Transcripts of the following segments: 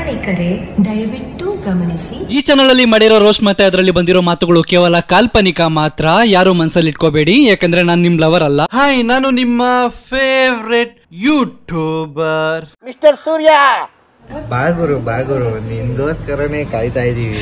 ಪ್ರಯಾಣಿಕರೇ ದಯವಿಟ್ಟು ಗಮನಿಸಿ. ಈ ಚಾನಲ್ ಅಲ್ಲಿ ಮಾಡಿರೋ ರೋಸ್ಟ್ ಮತ್ತೆ ಅದರಲ್ಲಿ ಬಂದಿರೋ ಮಾತುಗಳು ಕೇವಲ ಕಾಲ್ಪನಿಕ ಮಾತ್ರ. ಯಾರು ಮನಸ್ಸಲ್ಲಿ ಇಟ್ಕೋಬೇಡಿ, ಯಾಕಂದ್ರೆ ನಾನು ನಿಮ್ ಲವರ್ ಅಲ್ಲ. ಹಾಯ್, ನಾನು ನಿಮ್ಮ ಫೇವ್ರೆಟ್ ಯೂಟ್ಯೂಬರ್ ಮಿಸ್ಟರ್ ಸೂರ್ಯ. ಬಾಗುರು ನಿನ್ಗೋಸ್ಕರನೇ ಕಾಯ್ತಾ ಇದೀವಿ.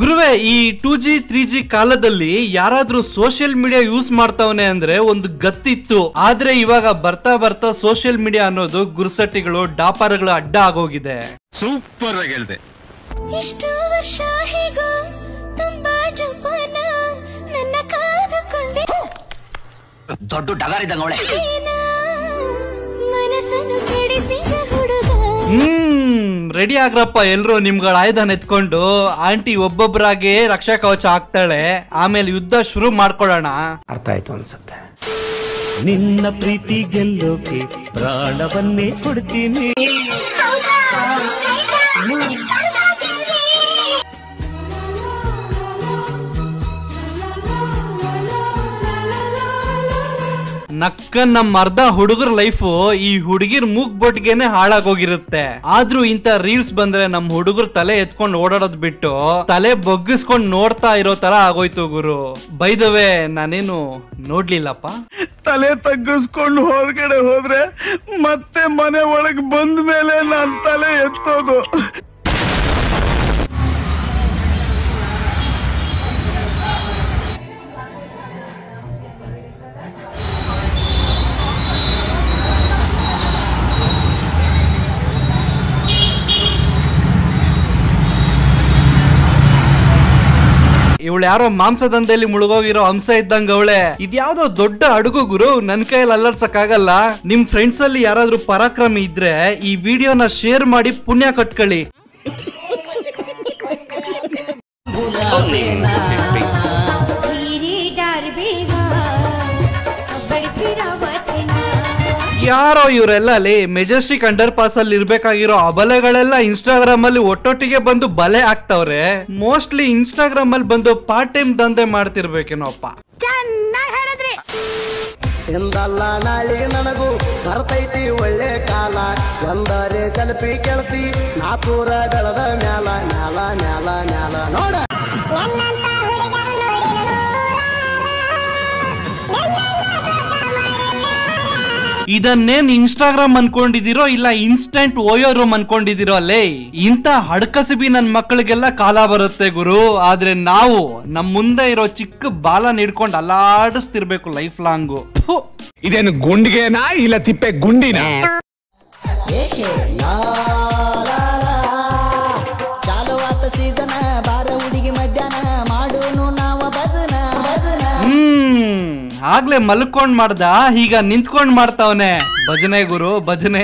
ಗುರುವೆ, ಈ 2G 3G ಕಾಲದಲ್ಲಿ ಯಾರಾದ್ರೂ ಸೋಷಿಯಲ್ ಮೀಡಿಯಾ ಯೂಸ್ ಮಾಡ್ತಾವನೆ ಅಂದ್ರೆ ಒಂದು ಗತ್ತಿತ್ತು. ಆದ್ರೆ ಇವಾಗ ಬರ್ತಾ ಬರ್ತಾ ಸೋಷಿಯಲ್ ಮೀಡಿಯಾ ಅನ್ನೋದು ಗುರುಸಟ್ಟಿಗಳು ಡಾಪಾರಗಳು ಅಡ್ಡ ಆಗೋಗಿದೆ. ಸೂಪರ್ ಆಗಿ ಹೇಳ್ದೆ. ಇಷ್ಟು ವರ್ಷ ಹೇಗೋ ತುಂಬಾ ಜೋಪಾನ ನನ್ನ ಕಾದುಕೊಂಡೆ, ದೊಡ್ಡ ಡಗಾರಿದಂಗವಳೆ ಮನಸ್ಸನ್ನು ಕೆಡಿಸಿದ ಹುಡುಗ. ರೆಡಿ ಆಗ್ರಪ್ಪ ಎಲ್ರು, ನಿಮ್ಗಳ ಆಯುಧನ ಎತ್ಕೊಂಡು. ಆಂಟಿ ಒಬ್ಬೊಬ್ಬರಾಗೆ ರಕ್ಷಾ ಕವಚ ಹಾಕ್ತಾಳೆ, ಆಮೇಲೆ ಯುದ್ಧ ಶುರು ಮಾಡ್ಕೊಳ್ಳೋಣ. ಅರ್ಥ ಆಯ್ತು ಅನ್ಸುತ್ತೆ. ನಿನ್ನ ಪ್ರೀತಿ ಗೆಲ್ಲೋಕೆ ಪ್ರಾಣವನ್ನೇ ಕೊಡ್ತೀನಿ. ನಕ್ಕನ್ ನಮ್ಮ ಅರ್ಧ ಹುಡುಗರ ಲೈಫು ಈ ಹುಡುಗಿರ್ ಮೂಗ್ ಬೊಟ್ಗೆನೆ ಹಾಳಾಗೋಗಿರುತ್ತೆ. ಆದ್ರೂ ಇಂತ ರೀಲ್ಸ್ ಬಂದ್ರೆ ನಮ್ ಹುಡುಗರು ತಲೆ ಎತ್ಕೊಂಡು ಓಡಾಡೋದ್ ಬಿಟ್ಟು ತಲೆ ಬಗ್ಗಿಸ್ಕೊಂಡ್ ನೋಡ್ತಾ ಇರೋ ತರ ಆಗೋಯ್ತು ಗುರು. ಬೈ ದ ವೇ, ನಾನೇನು ನೋಡ್ಲಿಲ್ಲಪ್ಪ. ತಲೆ ತಗ್ಗಿಸ್ಕೊಂಡು ಹೊರಗಡೆ ಹೋದ್ರೆ ಮತ್ತೆ ಮನೆ ಒಳಗೆ ಬಂದ ಮೇಲೆ ನಾನ್ ತಲೆ ಎತ್ತೋದು. ಇವಳು ಯಾರೋ ಮಾಂಸದಂಧೆಯಲ್ಲಿ ಮುಳುಗೋಗಿರೋ ಹಂಸ ಇದ್ದಂಗ ಅವಳೆ. ಇದ್ಯಾವ್ದೋ ದೊಡ್ಡ ಅಡುಗು ಗುರು, ನನ್ ಕೈಯಲ್ಲಿ ಅಲ್ಲರ್ಸಕ್ ಆಗಲ್ಲ. ನಿಮ್ ಫ್ರೆಂಡ್ಸ್ ಅಲ್ಲಿ ಯಾರಾದ್ರೂ ಪರಾಕ್ರಮಿ ಇದ್ರೆ ಈ ವಿಡಿಯೋನ ಶೇರ್ ಮಾಡಿ ಪುಣ್ಯ ಕಟ್ಕೊಳ್ಳಿ. ಯಾರೋ ಇವರೆಲ್ಲ ಅಲ್ಲಿ ಮೆಜೆಸ್ಟಿಕ್ ಅಂಡರ್ ಪಾಸ್ ಅಲ್ಲಿ ಇರ್ಬೇಕಾಗಿರೋ ಅಬಲೆಗಳೆಲ್ಲ ಇನ್ಸ್ಟಾಗ್ರಾಮ್ ಅಲ್ಲಿ ಒಟ್ಟೊಟ್ಟಿಗೆ ಬಂದು ಬಲೆ ಹಾಕ್ತವ್ರೆ. ಮೋಸ್ಟ್ಲಿ ಇನ್ಸ್ಟಾಗ್ರಾಮ್ ಅಲ್ಲಿ ಬಂದು ಪಾರ್ಟ್ ಟೈಮ್ ದಂಧೆ ಮಾಡ್ತಿರ್ಬೇಕೇನೋಪ್ಪ. ಎಂದಲ್ಲ ನಾಳೆಗೆ ನನಗೂ ಬರ್ತೈತಿ ಒಳ್ಳೆ ಕಾಲ. ಒಂದರೆ ಸೆಲ್ಫಿ ಕೆಳತಿ ನಾ ಪೂರ ಬೆಳೆದ ಮ್ಯಾಲ ಮ್ಯಾಲ ಮ್ಯಾಲ ಮ್ಯಾಲ ನೋಡ. ಇದನ್ನೇನ್ ಇನ್ಸ್ಟಾಗ್ರಾಮ್ ಅನ್ಕೊಂಡಿದಿರೋ ಇಲ್ಲ ಇನ್ಸ್ಟೆಂಟ್ ಓಯೋ ರೂಮ್ ಅನ್ಕೊಂಡಿದಿರೋ ಅಲ್ಲೇ. ಇಂತ ಹಡ್ಕಸಿಬಿ ನನ್ ಮಕ್ಕಳಿಗೆಲ್ಲ ಕಾಲ ಬರುತ್ತೆ ಗುರು. ಆದ್ರೆ ನಾವು ನಮ್ ಮುಂದೆ ಇರೋ ಚಿಕ್ಕ ಬಾಲ ಹಿಡ್ಕೊಂಡು ಅಲ್ಲಾಡಿಸ್ತಿರ್ಬೇಕು ಲೈಫ್ ಲಾಂಗು. ಇದೇನು ಗುಂಡಿಗೆನಾ ಇಲ್ಲ ತಿಪ್ಪೆ ಗುಂಡಿನ? ಚಾಲುವಾತ ಸೀಸನ ಬಾರ ಹುಡುಗಿ ಮಧ್ಯಾಹ್ನ ಮಾಡೋನು ನಾವ ಭಜನ. ಆಗ್ಲೇ ಮಲ್ಕೊಂಡ್ ಮಾಡ್ದ, ಈಗ ನಿಂತ್ಕೊಂಡ್ ಮಾಡ್ತಾವನೆ ಭಜನೆ ಗುರು ಭಜನೆ.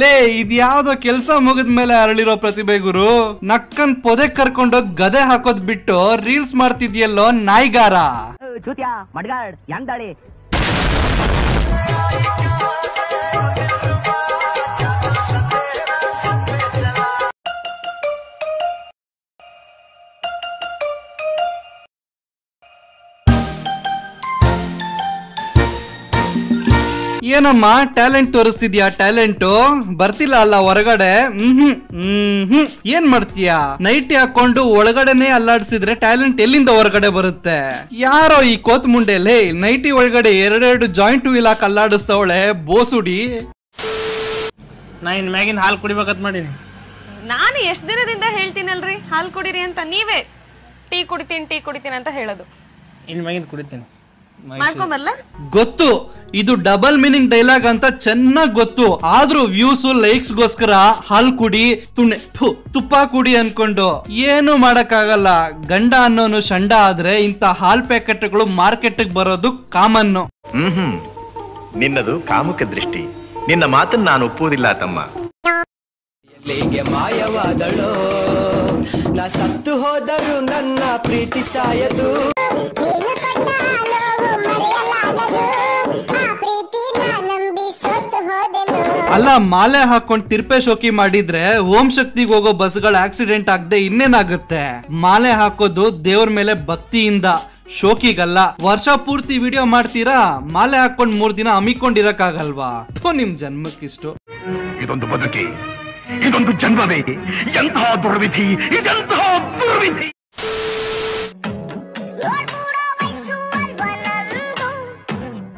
ಲೇ, ಇದ್ಯಾವ್ದೋ ಕೆಲ್ಸ ಮುಗಿದ್ಮೇಲೆ ಅರಳಿರೋ ಪ್ರತಿಭೆ ಗುರು. ನಕ್ಕನ್ ಪೊದೆ ಕರ್ಕೊಂಡೋಗ್ ಗದೆ ಹಾಕೋದ್ ಬಿಟ್ಟು ರೀಲ್ಸ್ ಮಾಡ್ತಿದ್ಯಲ್ಲೋ ನಾಯಿಗಾರ. ಏನಮ್ಮ ಟ್ಯಾಲೆಂಟ್ ತೋರಿಸ್ತಿದ್ಯಾ? ಟ್ಯಾಲೆಂಟು ಬರ್ತಿಲ್ಲ ಅಲ್ಲ ಹೊರಗಡೆ? ಏನ್ ಮಾಡ್ತೀಯಾ? ನೈಟಿ ಹಾಕೊಂಡು ಒಳಗಡೆನೆ ಅಲ್ಲಾಡ್ಸಿದ್ರೆ ಟ್ಯಾಲೆಂಟ್ ಎಲ್ಲಿಂದ ಹೊರಗಡೆ ಬರುತ್ತೆ? ಯಾರೋ ಈ ಕೋತ್ ಮುಂಡೆಲೆ ನೈಟಿ ಒಳಗಡೆ ಎರಡೆರಡು ಜಾಯಿಂಟ್ ವೀಲ್ ಹಾಕಿ ಅಲ್ಲಾಡಿಸ್ತವಳೆ ಬೋಸುಡಿ. ನಾ ಇನ್ ಮ್ಯಾಗಿನ ಹಾಲು ಕುಡಿಬೇಕಂತ ಮಾಡೀನಿ. ನಾನು ಎಷ್ಟ್ ದಿನದಿಂದ ಹೇಳ್ತೀನಲ್ರಿ ಹಾಲು ಕುಡಿರಿ ಅಂತ, ನೀವೇ ಟೀ ಕುಡಿತೀನಿ ಅಂತ ಹೇಳೋದು. ಇನ್ ಮ್ಯಾಗಿನ ಕುಡಿತೀನಿ. ಮಾಡ್ಕೊಂಬರ್ಲ? ಗೊತ್ತು, ಇದು ಡಬಲ್ ಮೀನಿಂಗ್ ಡೈಲಾಗ್ ಅಂತ ಚೆನ್ನಾಗ್ ಗೊತ್ತು. ಆದ್ರೂ ವ್ಯೂಸ್ ಲೈಕ್ಸ್ ಗೋಸ್ಕರ ಹಾಲ್ ಕುಡಿ ತುಪ್ಪ ಕುಡಿ ಅನ್ಕೊಂಡು ಏನು ಮಾಡಕ್ ಆಗಲ್ಲ. ಗಂಡ ಅನ್ನೋನು ಶಂಡ ಆದ್ರೆ ಇಂತ ಹಾಲ್ ಪ್ಯಾಕೆಟ್ಗಳು ಮಾರ್ಕೆಟ್ ಬರೋದು ಕಾಮನ್ನು. ನಿನ್ನದು ಕಾಮುಕ ದೃಷ್ಟಿ. ನಿನ್ನ ಮಾತನ್ನು ನಾನು ಒಪ್ಪುವುದಿಲ್ಲ ತಮ್ಮ. ಮಾಯವಾದಳು ನಾ ಸತ್ತು ಹೋದರು ನನ್ನ ಪ್ರೀತಿ ಸಾಯದು. ಪ್ರೀತಿ ನಂಬಿ ಸತ್ತು ಹೋದೆನು. ಅಲ್ಲ ಮಾಲೆ ಹಾಕೊಂಡ್ ತಿರ್ಪೆ ಶೋಕಿ ಮಾಡಿದ್ರೆ ಓಂ ಶಕ್ತಿಗೆ ಹೋಗೋ ಬಸ್ಗಳ ಆಕ್ಸಿಡೆಂಟ್ ಆಗದೆ ಇನ್ನೇನಾಗುತ್ತೆ? ಮಾಲೆ ಹಾಕೋದು ದೇವ್ರ ಮೇಲೆ ಭಕ್ತಿಯಿಂದ, ಶೋಕಿಗಲ್ಲ. ವರ್ಷ ಪೂರ್ತಿ ವಿಡಿಯೋ ಮಾಡ್ತೀರಾ, ಮಾಲೆ ಹಾಕೊಂಡ್ 3 ದಿನ ಅಮ್ಮಿಕೊಂಡಿರಕ್ಕಾಗಲ್ವಾ? ನಿಮ್ ಜನ್ಮಕ್ಕಿಷ್ಟು. ಇದೊಂದು ಬದುಕಿ, ಇದೊಂದು ಜನ್ಮವೇ, ಎಂತಹ ದುರ್ವಿಧಿ, ಇದೆಂತಹ ದುರ್ವಿಧಿ.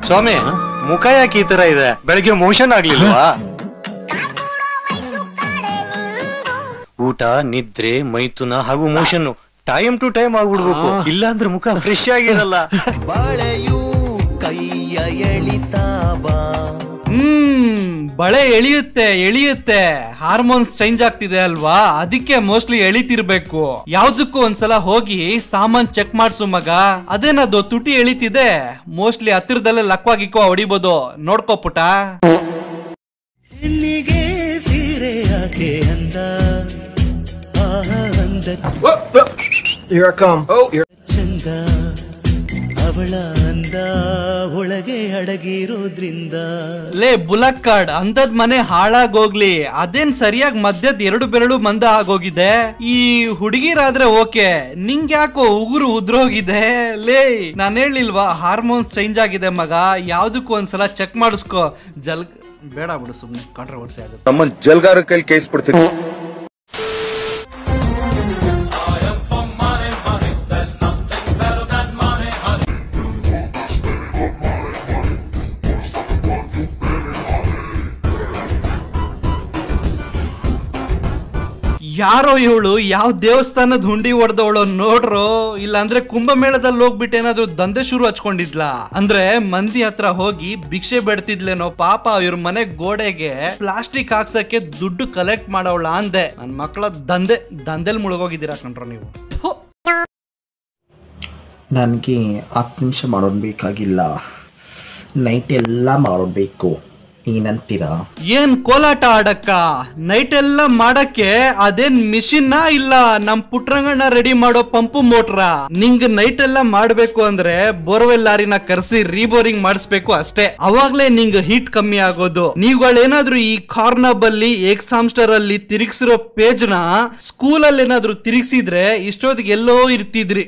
ಸ್ವಾಮಿ, ಮುಖ ಯಾಕೆ ಈ ತರ ಇದೆ? ಬೆಳಗ್ಗೆ ಮೋಷನ್ ಆಗ್ಲಿಲ್ವಾ? ಊಟ, ನಿದ್ರೆ, ಮೈಥುನ ಹಾಗೂ ಮೋಷನ್ ಟೈಮ್ ಟು ಟೈಮ್ ಆಗ್ಬಿಡ್ಬೇಕು, ಇಲ್ಲ ಅಂದ್ರೆ ಮುಖ ಫ್ರೆಶ್ ಆಗಿರಲ್ಲ. ಬಾಳೆಯೂ ಕೈಯ ಎಳಿತಾಬಾ. ಬಳೆ ಎಳಿಯುತ್ತೆ. ಹಾರ್ಮೋನ್ಸ್ ಚೇಂಜ್ ಆಗ್ತಿದೆ ಅಲ್ವಾ, ಅದಕ್ಕೆ ಮೋಸ್ಟ್ಲಿ ಎಳಿತಿರ್ಬೇಕು. ಯಾವ್ದಕ್ಕೂ ಒಂದ್ಸಲ ಹೋಗಿ ಸಾಮಾನ್ ಚೆಕ್ ಮಾಡ್ಸು ಮಗ. ಅದೇನದು ತುಟಿ ಎಳಿತಿದೆ, ಮೋಸ್ಟ್ಲಿ ಹತ್ತಿರದಲ್ಲೇ ಲಕ್ವಾಗಿಕ್ಕೋ ಹೊಡಿಬೋದು, ನೋಡ್ಕೋ ಪುಟ. ಹೆಣ್ಣಿಗೆ ಸೀರೆ ಯಾಕೆ ಅಂದ, ಚಂದ ಅವಳ ಅಂದ ಒಳಗೆ ಅಡಗಿರೋದ್ರಿಂದ. ಲೇ ಬುಲಕ್ ಕಾರ್ಡ್, ಅಂದದ್ ಮನೆ ಹಾಳಾಗೋಗ್ಲಿ, ಅದೇನ್ ಸರಿಯಾಗಿ ಮಧ್ಯದ 2 ಬೆರಳು ಮಂದ ಆಗೋಗಿದೆ. ಈ ಹುಡುಗಿರಾದ್ರೆ ಓಕೆ, ನಿಂಗ್ಯಾಕೋ ಉಗುರು ಉದ್ರೋಗಿದೆ. ಲೇ ನಾನ್ ಹೇಳಿಲ್ವಾ ಹಾರ್ಮೋನ್ಸ್ ಚೇಂಜ್ ಆಗಿದೆ ಮಗ, ಯಾವ್ದಕ್ಕೂ ಒಂದ್ಸಲ ಚೆಕ್ ಮಾಡಿಸ್ಕೋ. ಬೇಡ ಬಿಡು, ಸುಮ್ನೆ ಕಾಂಟ್ರವರ್ಸಿ ಆಗುತ್ತೆ. ನಮ್ಮ ಜಲ್ಗಾರ ಕೈಲಿ ಕೇಸ್ ಬಿಡ್ತೀನಿ. ಯಾರೋ ಇವಳು ಯಾವ ದೇವಸ್ಥಾನದ ಹುಂಡಿ ಹೊಡೆದವಳು ನೋಡ್ರೋ, ಇಲ್ಲ ಅಂದ್ರೆ ಕುಂಭಮೇಳದಲ್ಲಿ ಹೋಗ್ಬಿಟ್ಟು ಏನಾದ್ರು ದಂಧೆ ಶುರು ಹಚ್ಕೊಂಡಿದ್ಲಾ? ಅಂದ್ರೆ ಮಂದಿ ಹತ್ರ ಹೋಗಿ ಭಿಕ್ಷೆ ಬೇಡ್ತಿದ್ಲೇನೋ ಪಾಪ. ಇವ್ರ ಮನೆ ಗೋಡೆಗೆ ಪ್ಲಾಸ್ಟಿಕ್ ಹಾಕ್ಸಕ್ಕೆ ದುಡ್ಡು ಕಲೆಕ್ಟ್ ಮಾಡೋಳ ಅಂದೆ. ನನ್ ಮಕ್ಕಳ ದಂಧೆಲ್ ಮುಳುಗೋಗಿದ್ದೀರಾ ಕಣ್ರೋ ನೀವು. ನನಗೆ 10 ನಿಮಿಷ ಮಾಡೋದು ಬೇಕಾಗಿಲ್ಲ, ನೈಟ್ ಎಲ್ಲ ಮಾಡಬೇಕು. ಏನಂತೀರಾ? ಏನ್ ಕೋಲಾಟ ಆಡಕ್ಕ? ನೈಟ್ ಎಲ್ಲ ಮಾಡಕ್ಕೆ ಅದೇನ್ ಮಿಷಿನ್ ಇಲ್ಲ ನಮ್ ಪುಟ್ರಂಗಣ್ಣ ರೆಡಿ ಮಾಡೋ ಪಂಪು ಮೋಟ್ರ? ನಿಂಗ್ ನೈಟ್ ಎಲ್ಲ ಮಾಡ್ಬೇಕು ಅಂದ್ರೆ ಬೋರ್ವೆಲ್ ಲಾರಿನ ಕರ್ಸಿ ರೀಬೋರಿಂಗ್ ಮಾಡಿಸ್ಬೇಕು ಅಷ್ಟೇ, ಅವಾಗ್ಲೇ ನಿಂಗ್ ಹೀಟ್ ಕಮ್ಮಿ ಆಗೋದು. ನೀವುಗಳೇನಾದ್ರೂ ಈ ಕಾರ್ನಬ್ ಅಲ್ಲಿ ಎಕ್ಸಾಮ್ಸ್ಟರ್ ಅಲ್ಲಿ ತಿರುಗಿಸಿರೋ ಪೇಜ್ ನ ಸ್ಕೂಲಲ್ಲಿ ಏನಾದ್ರು ತಿರುಗಿಸಿದ್ರೆ ಇಷ್ಟೊತ್ತಿಗೆ ಎಲ್ಲೋ ಇರ್ತಿದ್ರಿ.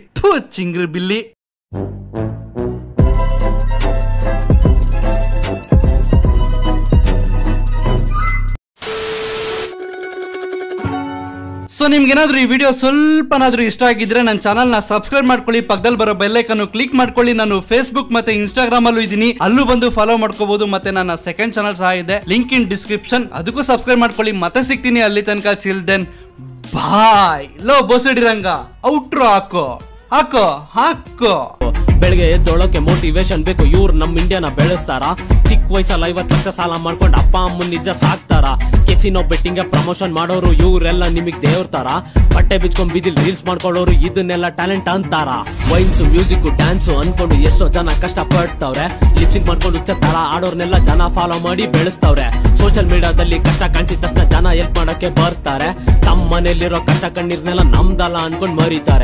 ಚಿಂಗ್ರಿ ಬಿಲ್ಲಿ. ಸೊ ನಿಮ್ಗೇನಾದ್ರೂ ಈ ವಿಡಿಯೋ ಸ್ವಲ್ಪನಾದ್ರೂ ಇಷ್ಟ ಆಗಿದ್ರೆ ನನ್ನ ಚಾನಲ್ ನ ಸಬ್ಸ್ಕ್ರೈಬ್ ಮಾಡ್ಕೊಳ್ಳಿ, ಪಕ್ಕದಲ್ಲಿ ಬರೋ ಬೆಲ್ ಐಕಾನ್ ಕ್ಲಿಕ್ ಮಾಡ್ಕೊಳ್ಳಿ. ನಾನು ಫೇಸ್ಬುಕ್ ಮತ್ತೆ ಇನ್ಸ್ಟಾಗ್ರಾಮ್ ಅಲ್ಲೂ ಇದೀನಿ, ಅಲ್ಲೂ ಬಂದು ಫಾಲೋ ಮಾಡ್ಕೋಬಹುದು. ಮತ್ತೆ ನನ್ನ ಸೆಕೆಂಡ್ ಚಾನಲ್ ಸಹ ಇದೆ, ಲಿಂಕ್ ಇನ್ ಡಿಸ್ಕ್ರಿಪ್ಷನ್, ಅದಕ್ಕೂ ಸಬ್ಸ್ಕ್ರೈಬ್ ಮಾಡ್ಕೊಳ್ಳಿ. ಮತ್ತೆ ಸಿಗ್ತೀನಿ ಅಲ್ಲಿ ತನಕ. ಚಿಲ್ಡ್ರನ್ ಬಾಯ್. ಲೋ ಬೋಸಡಿರಂಗ ಔಟ್ರೋ ಹಾಕೋ. ಬೆಳಗ್ಗೆ ಎದ್ದೊಳಕ್ಕೆ ಮೋಟಿವೇಶನ್ ಬೇಕು, ಇವ್ರು ನಮ್ ಇಂಡಿಯಾನ ಬೆಳೆಸ್ತಾರ. ಚಿಕ್ಕ ವಯಸ್ಸಲ್ಲಿ 50 ಲಕ್ಷ ಸಾಲ ಮಾಡ್ಕೊಂಡು ಅಪ್ಪ ಅಮ್ಮನ್ ನಿಜ ಸಾಕ್ತಾರ. ಕೆಸಿನೋ ಬೆಟ್ಟಿಂಗ್ ಪ್ರಮೋಷನ್ ಮಾಡೋರು ಇವರೆಲ್ಲ ನಿಮಗ್ ದೇವ್ರ. ಬಟ್ಟೆ ಬಿಚ್ಕೊಂಡ್ ಬಿದಿಲ್ ರೀಲ್ಸ್ ಮಾಡ್ಕೊಳ್ಳೋರು ಇದನ್ನೆಲ್ಲ ಟ್ಯಾಲೆಂಟ್ ಅಂತಾರ. ವೈನ್ಸ್, ಮ್ಯೂಸಿಕ್, ಡ್ಯಾನ್ಸ್ ಅನ್ಕೊಂಡು ಎಷ್ಟೋ ಜನ ಕಷ್ಟ ಪಡ್ತವ್ರೆ. ಲಿಪ್ಸಿಂಗ್ ಮಾಡ್ಕೊಂಡು ತರ ಆಡೋರ್ನೆಲ್ಲ ಜನ ಫಾಲೋ ಮಾಡಿ ಬೆಳೆಸ್ತವ್ರೆ. ಸೋಷಿಯಲ್ ಮೀಡಿಯಾದಲ್ಲಿ ಕಷ್ಟ ಕಾಣಿಸಿದ ತಕ್ಷಣ ಜನ ಹೆಲ್ಪ್ ಮಾಡಕ್ಕೆ ಬರ್ತಾರೆ. ತಮ್ಮ ಮನೇಲಿರೋ ಕಷ್ಟ ಕಣ್ಣೀರ್ನೆಲ್ಲ ನಮ್ದಲ್ಲ ಅನ್ಕೊಂಡ್ ಮರಿತಾರೆ.